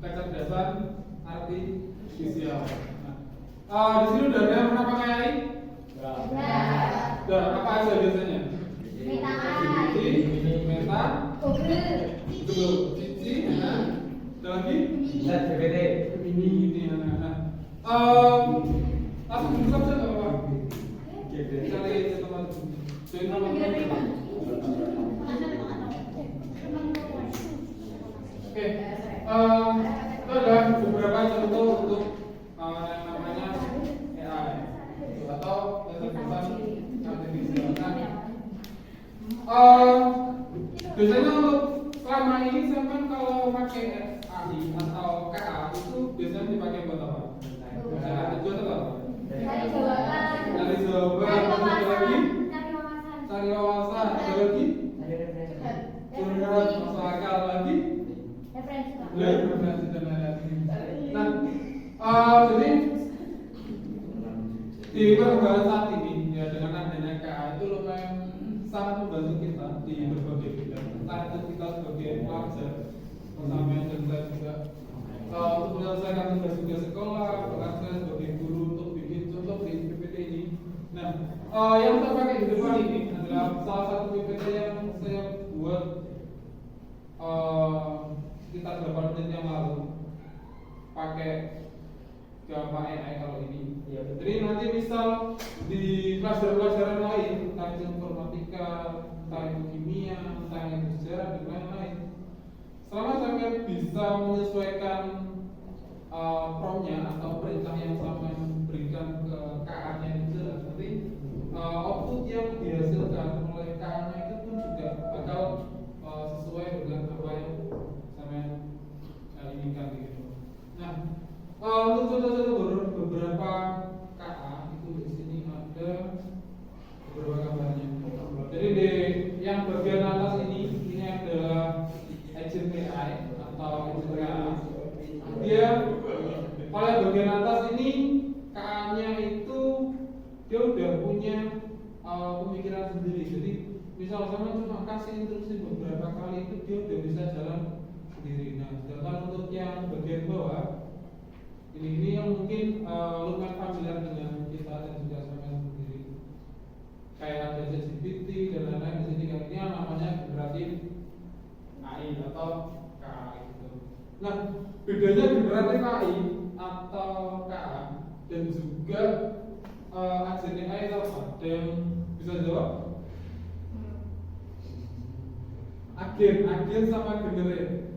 kecerdasan artifisial. Di sini udah ada yang pernah pakai AI? Udah, apa aja biasanya? Meta, Google, Cici, ada lagi? ChatGPT. Ini, langsung buka saja nggak apa-apa. Cari teman, join teman-teman kita. Oke, itu adalah beberapa contoh untuk yang namanya AI atau kecerdasan artifisial. Biasanya untuk selama ini sampai kalau pakai AI atau KA itu biasanya dipakai buat apa? Buat apa? Cari jawaban, ada lagi? Cari wawasan, ada lagi? Urut masuk akal lagi? Referensi dan lain-lain. Nah, jadi di perkembangan saat ini ya dengan adanya KA itu lumayan sangat membantu kita di berbagai bidang. Entah itu kita sebagai pelajar, sampai dan saya juga untuk menyelesaikan tugas-tugas sekolah, bahkan saya sebagai guru untuk bikin contoh di PPT ini. Nah, yang saya pakai di depan ini adalah salah satu PPT yang saya buat sekitar 8 menit yang lalu pakai Java AI kalau ini. Ya, jadi nanti misal di pelajaran-pelajaran lain entah itu informatika, entah itu kimia, entah itu sejarah dan lain-lain, selama sampai bisa menyesuaikan promnya atau perintah yang sama berikan ke KA-nya itu jelas, nanti output yang dihasilkan oleh KA-nya itu pun juga bakal sesuai dengan apa yang sama inginkan gitu. Nah, untuk contoh-contoh beberapa KA itu di sini ada beberapa gambarnya. Jadi di yang bagian atas ini adalah agent AI atau agent KA. Dia pada bagian atas ini KA-nya itu dia udah punya pemikiran sendiri. Jadi misal sama cuma kasih instruksi beberapa kali itu dia udah bisa jalan sendiri. Nah, sedangkan untuk yang bagian bawah ini yang mungkin lumayan familiar dengan kita dan juga sama sendiri. Kayak ada ChatGPT dan lain-lain di sini kan ini yang namanya generatif AI atau KA gitu. Nah, bedanya generatif AI atau KA dan juga agent AI itu apa? Ada yang bisa jawab? Agen sama generate.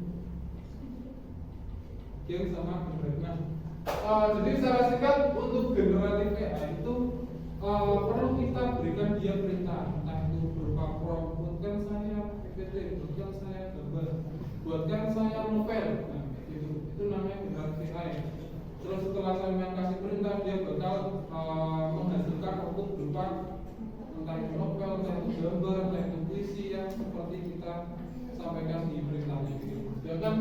Agen sama generate. Nah, jadi secara singkat untuk generatif AI itu perlu kita berikan dia perintah, entah itu berupa prompt, buatkan saya PPT, buatkan saya gambar, buatkan saya novel, nah, gitu. Itu namanya generatif AI. Terus setelah saya kasih perintah, dia bakal menghasilkan output berupa entah itu novel, entah itu gambar, entah itu puisi yang seperti kita sampaikan di perintahnya gitu. Sedangkan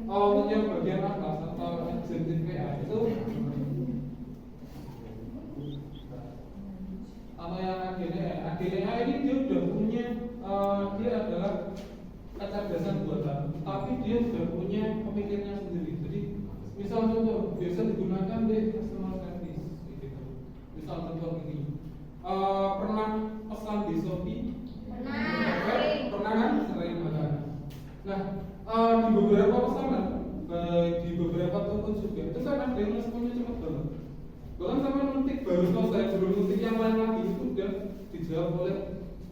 untuk yang bagian atas atau agentic AI itu atau yang agen AI ini dia udah punya dia adalah kecerdasan buatan, tapi dia sudah punya pemikirnya sendiri. Jadi misal contoh biasa digunakan di customer service gitu. Misal contoh ini pernah pesan di Shopee? Pernah kan? Sering banget. Nah, di beberapa pesanan, di beberapa toko juga itu kan ada yang responnya cepat banget. Bahkan sampai ngetik baru selesai, belum ngetik yang lain lagi itu udah dijawab oleh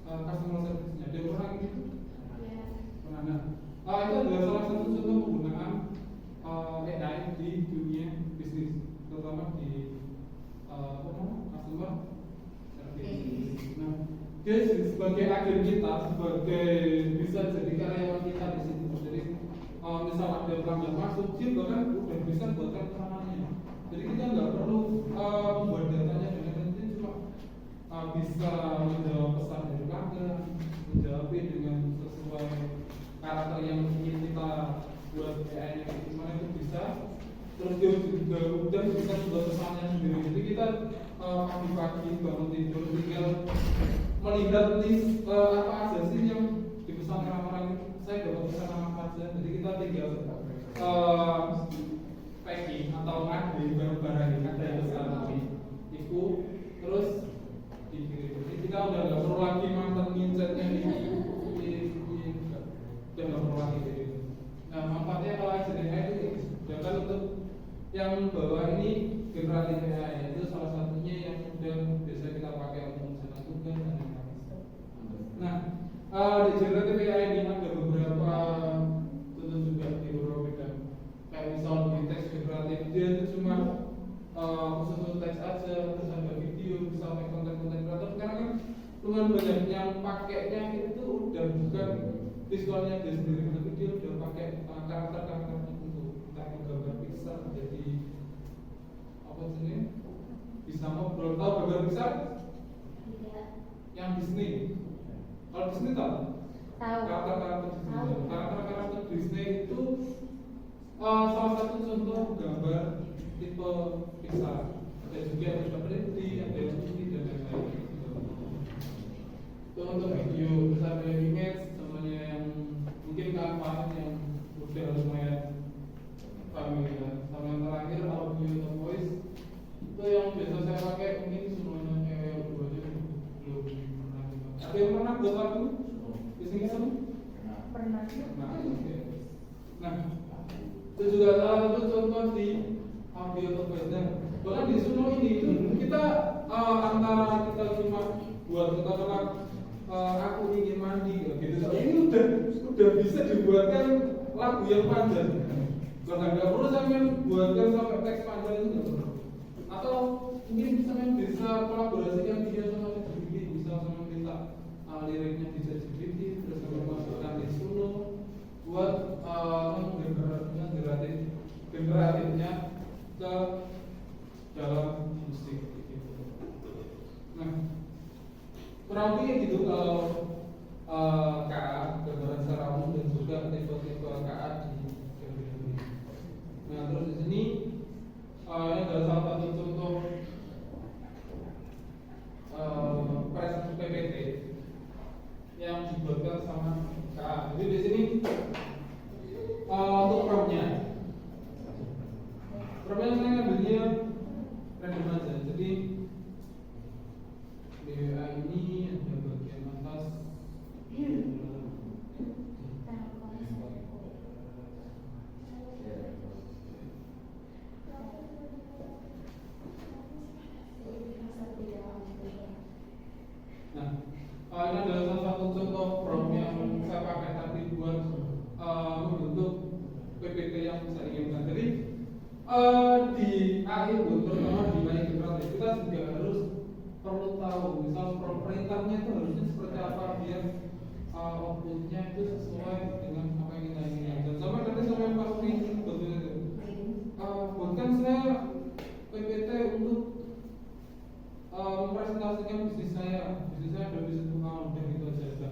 customer service-nya. Ada yang pernah gitu? Pernah. Nah, itu adalah salah satu contoh penggunaan AI di dunia bisnis, terutama di customer service. Nah, dia sebagai agen kita, sebagai bisa jadi karyawan kita di situ. Jadi misal ada pelanggan masuk, dia bahkan udah bisa buatkan peranannya. Jadi kita nggak perlu membuat datanya dengan nanti cuma bisa menjawab pesan dari pelanggan, menjawab dengan sesuai karakter yang ingin kita buat AI-nya gimana itu bisa. Terus dia juga udah bisa buat pesannya sendiri. Jadi kita pagi-pagi bangun tidur tinggal melihat list apa aja sih yang dipesan orang-orang. Saya dapat pesan apa aja, jadi kita tinggal eh, packing atau ngadu barang-barang yang ada yang besar itu terus dikirim. Jadi kita udah nggak perlu lagi mantengin chatnya udah nggak perlu lagi gitu. Nah manfaatnya kalau SDA itu sedangkan untuk yang bawah ini generatif AI itu salah satunya yang udah biasa kita pakai untuk mencetak tugas dan lain-lain. Nah di generatif AI ini ada beberapa contoh juga di beberapa bidang. Kayak misal di teks generatif dia itu cuma khusus untuk teks aja, terus ada video, bisa pakai konten-konten kreatif. Karena kan lumayan banyak yang pakainya itu udah bukan visualnya dia sendiri, tapi dia udah pakai karakter-karakter tertentu, entah gambar pixel jadi apa sih, bisa ngobrol. Tahu gambar pixel? Tidak. Yang Disney. Kalau Disney tahu? Tahu. Karakter-karakter Disney. Karakter-karakter Disney itu salah satu contoh gambar tipe Pixar. Ada juga yang sudah berhenti, ada yang sudah dan lain-lain. Itu untuk video, terus ada image, contohnya yang mungkin kapan yang udah lumayan familiar. Sama yang terakhir audio atau voice, itu yang biasa saya pakai mungkin semuanya kayak yang dua aja belum pernah. Ada yang pernah buat lagu? Iseng-iseng? Pernah. Nah, okay. Nah, itu juga salah satu contoh di audio atau voice. Bahkan di Suno ini kita antara kita cuma buat kata-kata aku ingin mandi gitu. Ini udah bisa dibuatkan lagu yang panjang. Bahkan nggak perlu sampai buatkan sampai teks panjang itu nggak perlu. Atau mungkin bisa kolaborasikan dia sama ChatGPT, bisa sama minta liriknya di ChatGPT, terus sama masukkan di Suno buat generatifnya ke dalam musik gitu. Nah, kurang lebih gitu kalau KA gambaran secara umum dan juga tipe-tipe KA di game. Nah, terus di sini ini adalah salah satu contoh presentasi PPT yang dibuatkan sama KA. Jadi di sini untuk promnya saya ngambilnya random aja. Jadi BWA ini ada bagian atas nah, ini adalah salah satu contoh prompt yang saya pakai tadi buat membentuk PPT yang saya inginkan. Jadi di akhir terutama di baik generatif kita juga harus perlu tahu misal perintahnya itu harusnya seperti apa biar outputnya itu sesuai dengan apa yang kita inginkan. Dan sampai nanti sampai pas print betul itu bukan saya PPT untuk mempresentasikan bisnis saya ada bisnis pengaruh dan gitu aja.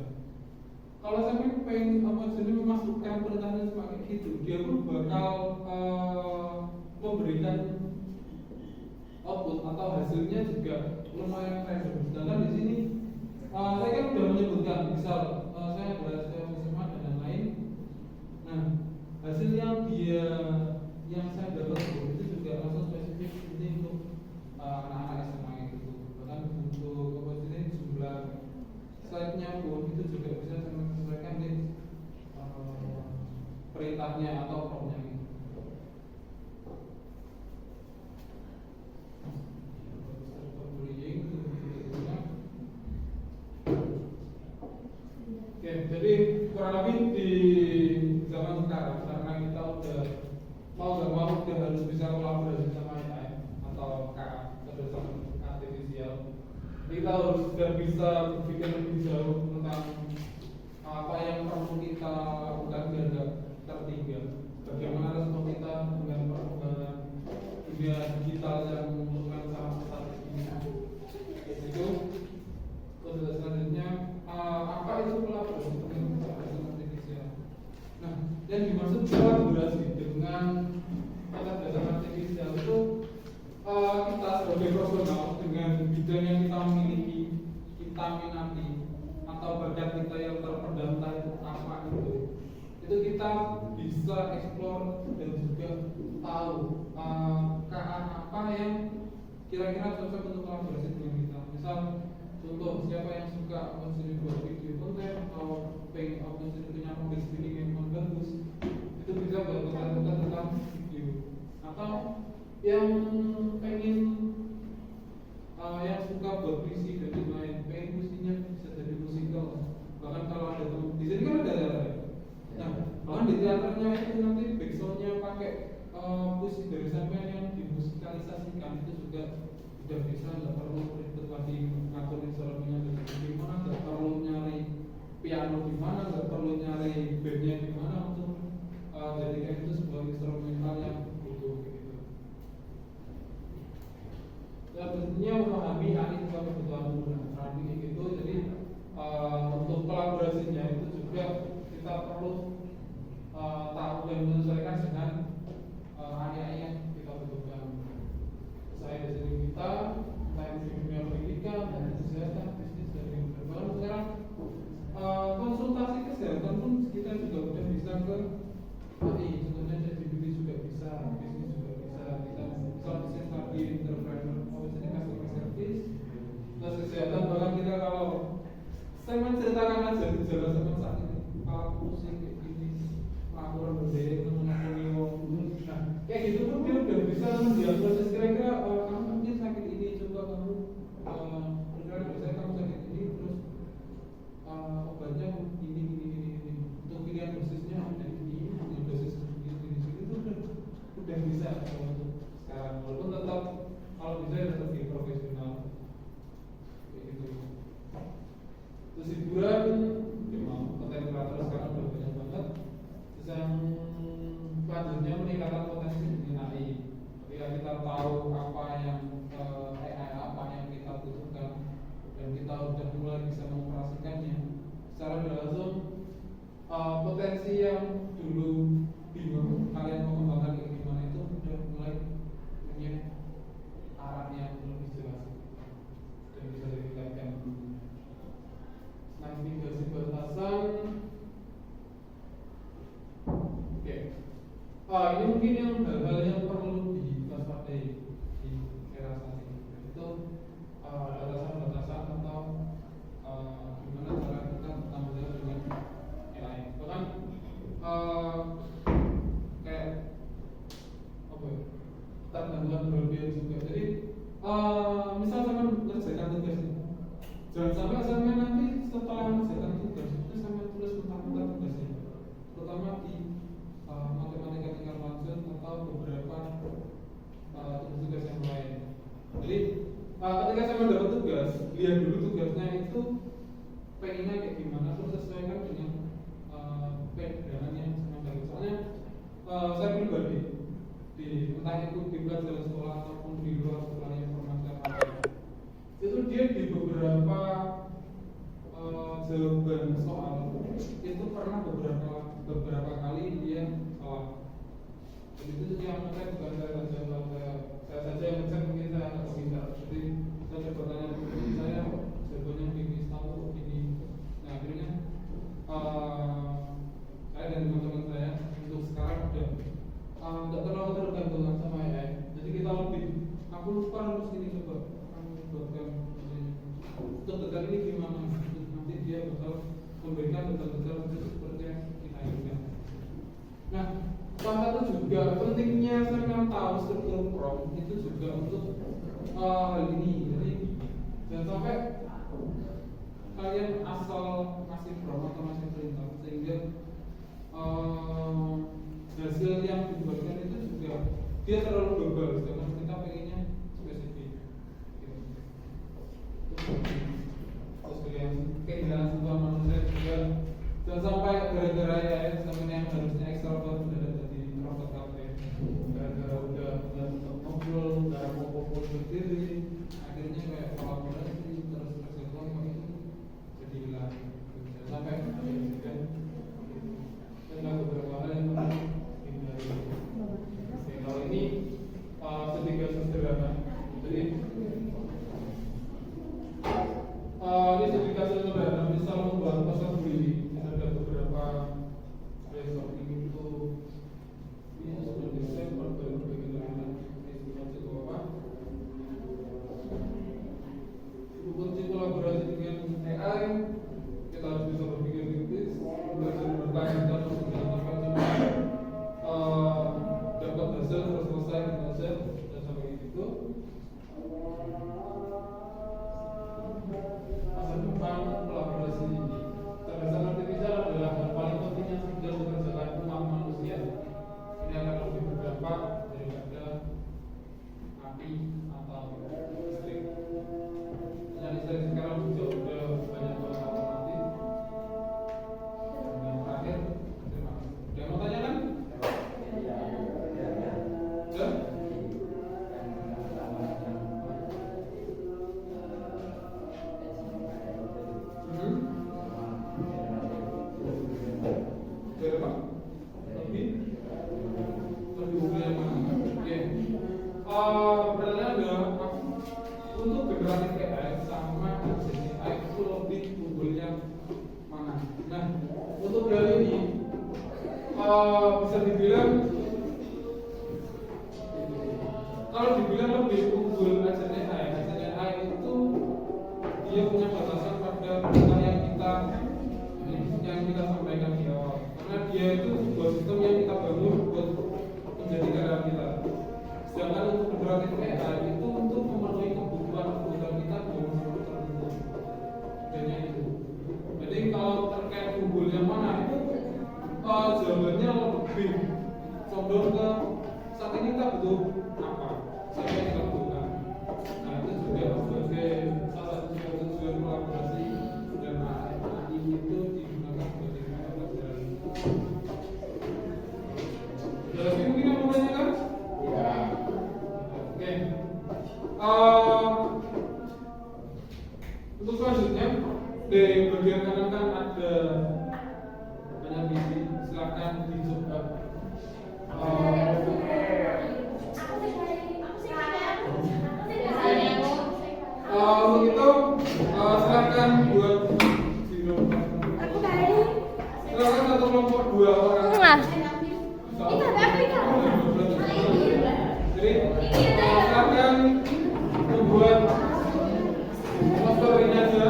Kalau sampai pengen jadi memasukkan perintahnya seperti itu, dia pun bakal memberikan output atau hasilnya juga lumayan random. Sedangkan di sini saya kan sudah menyebutkan, misal saya berhasil SMA dan lain-lain. Nah, hasil yang saya dapat itu juga langsung spesifik ini untuk anak-anak SMA gitu. Bahkan untuk jumlah slide-nya pun itu juga bisa saya menyesuaikan di perintahnya atau prompt-nya gitu. Oke, jadi kurang lebih di zaman sekarang karena kita udah mau gak mau udah harus bisa kolaborasi sama AI atau KA berdasarkan artifisial. Kita harus sudah bisa berpikir lebih jauh tentang apa yang perlu kita lakukan biar gak tertinggal. Bagaimana respon kita dengan perkembangan dunia digital yang membutuhkan sangat pesat ini. Itu terus selanjutnya apa itu kolaborasi dengan artifisial. Nah, yang dimaksud kolaborasi dengan kecerdasan artifisial itu kita sebagai profesional dengan bidang yang kita miliki, kita minati atau bakat kita yang terpendam apa itu kita bisa explore dan juga tahu KA apa yang kira-kira cocok untuk kolaborasi dengan kita. Misal contoh, siapa yang suka opportunity buat video konten atau pengen opportunity punya public speaking yang bagus, itu bisa buat konten-konten tentang video. Atau yang pengen yang suka buat puisi dan lain-lain, pengen puisinya bisa jadi musikal. Bahkan kalau ada teman di sini kan ada teater. Nah, bahkan di teaternya itu nanti backsoundnya pakai puisi dari sampean yang dimusikalisasikan, itu juga udah bisa, nggak perlu ribet lagi ngatur instrumennya gimana, nggak perlu nyari piano di mana, nggak perlu nyari bandnya di mana untuk jadikan itu sebuah instrumental yang utuh gitu. Dan tentunya memahami ahli kebutuhan running gitu. Jadi untuk kolaborasinya itu juga kita perlu tahu dan menyesuaikan dengan ahli-ahli yang kita butuhkan. Saya di sini kita dunia pendidikan dan kesehatan, bisnis dan penerbangan. Sekarang konsultasi kesehatan pun kita juga udah bisa ke AI. Contohnya ChatGPT juga bisa, bisnis juga bisa. Kita bisa bisnis tadi entrepreneur, customer service, terus kesehatan. Bahkan kita kalau saya menceritakan aja gejala sama saat ini, kalau pusing kayak gini, laporan berbeda teman-teman, nah kayak gitu pun dia udah bisa mendiagnosis kira-kira kamu mungkin sakit ini, coba kamu berkira biasanya kamu sakit ini, terus obatnya ini untuk pilihan dosisnya ada ini, dosis ini itu udah bisa untuk sekarang, walaupun tetap kalau bisa ya tetap di profesional kayak gitu. Terus hiburan, konten kreator sekarang udah banyak banget. Terus yang selanjutnya meningkatkan potensi dengan AI. Ketika kita tahu apa yang AI apa yang kita butuhkan dan kita udah mulai bisa mengoperasikannya, secara tidak langsung potensi yang dulu bingung kalian mau mengembangkan kayak gimana itu udah mulai punya arah yang lebih jelas dan bisa dilihatkan. Navigasi batasan. Oke. Ini mungkin yang hal-hal yang perlu diwaspadai di era saat ini. Itu batasan-batasan atau gimana cara kita bertanggung jawab dengan AI. Bahkan kayak apa ya? Gangguan berlebihan juga. Jadi misal sama mengerjakan tugas ini, jangan sampai sampai nanti setelah mengerjakan tugas itu sampai tulis mentah-mentah tugasnya, terutama di matematika tingkat lanjut atau beberapa tugas yang lain. Jadi ketika saya mendapat tugas, lihat dulu tugasnya itu pengennya kayak gimana, terus sesuaikan dengan pegangannya sama baik. Soalnya saya pribadi di entah itu di pelajaran sekolah ataupun di luar sekolah yang pernah saya pakai, itu dia di beberapa jawaban soal itu pernah beberapa kali dia salah. Jadi itu yang ngecek bukan saya saja, saya saja yang ngecek, mungkin saya nggak bisa. Jadi saya coba tanya ke saya, jawabannya begini, tahu begini. Nah akhirnya saya dan teman-teman saya untuk sekarang udah nggak terlalu tergantung sama AI. Jadi kita lebih, aku lupa harus ini, coba kamu buatkan untuk detail ini gimana, nanti dia bakal memberikan detail-detail seperti yang kita inginkan. Nah, salah satu juga pentingnya saya tahu struktur prompt itu juga untuk hal ini. Jadi jangan sampai kalian asal ngasih prompt atau ngasih perintah sehingga hasil yang dibuatkan itu juga dia terlalu global, sedangkan kita pengennya spesifik. Terus keindahan sebuah manusia juga jangan sampai gara-gara ya temen yang harusnya ekstrovert udah jadi introvert kafe, gara-gara udah untuk ngobrol, gara mau kumpul berdiri, akhirnya kayak kolaborasi terus kelompok itu jadi hilang. Jangan sampai kan dan beberapa hal yang perlu dihindari. Oke, kalau ini Masa depan kolaborasi kecerdasan artifisial adalah hal paling penting yang sudah dikerjakan umat manusia. Ini akan lebih berdampak daripada api atau listrik. Yang listrik sekarang juga udah banyak banget alternatif. Dan yang terakhir, terima kasih. Yang mau tanya kan? Ya? Jadi Pak, lebih mulia yang mana? Oke. Pertanyaan adalah untuk generatif AI sama GenAI itu lebih unggul yang mana? Nah, untuk hal ini bisa dibilang kalau dibilang lebih unggul GenAI itu dia punya batasan pada data yang kita sampaikan di awal. Karena dia itu sebuah sistem yang kita bangun buat menjadi garam kita. Sedangkan untuk generatif AI itu untuk memenuhi kebutuhan kita tertentu. Adanya itu. Jadi kalau terkait unggul yang mana itu jawabannya lebih condong ke saat ini kita butuh apa? Siapa yang kita butuhkan? Nah itu juga sebagai salah satu tujuan kolaborasi dan AI itu digunakan sebagai pelajaran. Jadi mungkin yang mau tanyakan? Ya. Oke. Untuk selanjutnya di bagian kanan kan ada banyak visi. Silakan dicoba. Untuk itu silakan buat video. Silakan satu kelompok 2 orang. Jadi silakan membuat poster ini aja.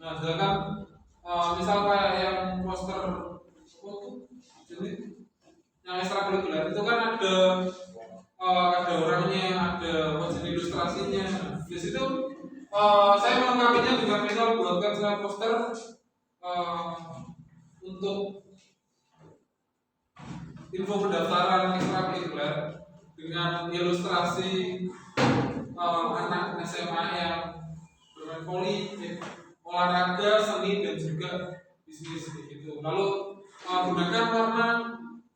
Nah, sedangkan misal kayak yang poster jadi yang ekstrakurikuler itu kan ada orangnya, ada wajib ilustrasinya. Di situ saya melengkapinya dengan misal buatkan saya poster untuk info pendaftaran ekstrakurikuler dengan ilustrasi anak SMA yang bermain voli, olahraga, seni dan juga bisnis gitu. Lalu gunakan warna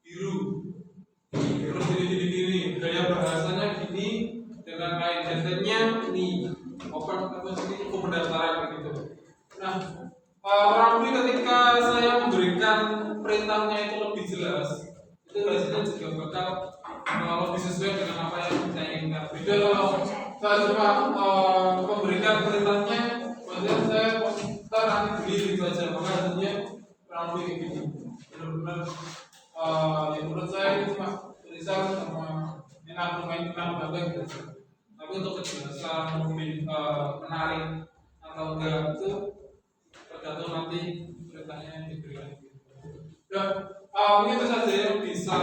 biru, terus gini, gaya bahasanya gini, dengan kain desainnya ini, open apa sih info pendaftaran gitu. Nah, orang ketika saya memberikan perintahnya itu lebih jelas, itu hasilnya juga bakal lebih sesuai dengan apa yang saya inginkan. Beda kalau saya cuma memberikan perintahnya, kemudian saya poster nanti beli gitu aja, maka hasilnya kurang lebih kayak gini. Benar-benar ya menurut saya ini cuma tulisan sama enak baga gitu. Tapi untuk kejelasan lebih menarik atau enggak itu tergantung nanti perintahnya yang diberikan. Dan mungkin itu saja yang bisa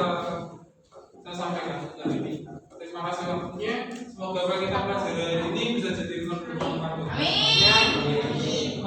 saya sampaikan hari ini. Terima kasih waktunya. Semoga apa yang kita pelajari hari ini bisa jadi bermanfaat. Amin.